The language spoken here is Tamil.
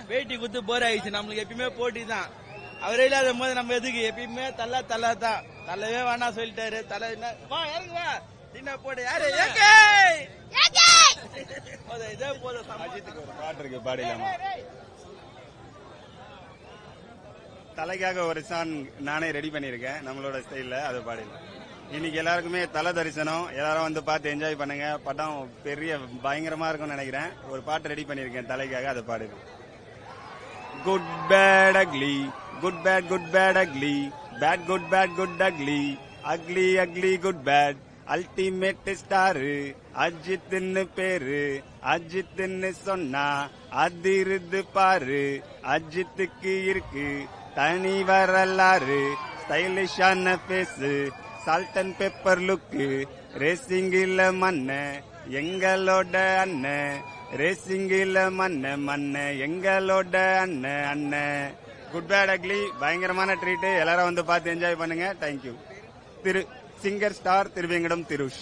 பேட்டி குத்து போர் ஆயிடுச்சு. நம்மளுக்கு எப்பயுமே போட்டி தான். அவரே இல்லாத போது நம்ம எதுக்கு எப்பயுமே தலை தான். தலைவே வேணா சொல்லிட்டாரு. தலை வா இறங்கு வா என்ன போடு யாரு இதே போதும். அஜித்துக்கு ஒரு பாட்டு இருக்கு, பாடிடலாமா? தலைக்காக ஒரு சாங் நானே ரெடி பண்ணிருக்கேன் நம்மளோட ஸ்டைல்ல, அதை பாடிடலாம். இன்னைக்கு எல்லாருக்குமே தலை தரிசனம், எல்லாரும் வந்து பார்த்து என்ஜாய் பண்ணுங்க. படம் பெரிய பயங்கரமா இருக்கும்னு நினைக்கிறேன். ஒரு பாட்டு ரெடி பண்ணிருக்கேன் தலைக்காக, அதை பாடுறேன். Good bad ugly, good bad good bad ugly, bad good ugly, ugly ugly good bad, ultimate star அஜித்னு பேரு, அஜித்னு சொன்னா அதிருது பாரு, அஜித்துக்கு இருக்கு தனி வரலாறு, ஸ்டைலிஷான பேசு, சால்ட் அண்ட் பெப்பர் லுக்கு, ரேசிங்கில மண்ண எங்களோட அண்ணன், ரேசிங்கில மண்ண எங்களோட அண்ணன். குட் பேட் அக்லி பயங்கரமான ட்ரீட், எல்லாரும் வந்து பார்த்து என்ஜாய் பண்ணுங்க. Thank you. Singer star Thiruvengadam Trish.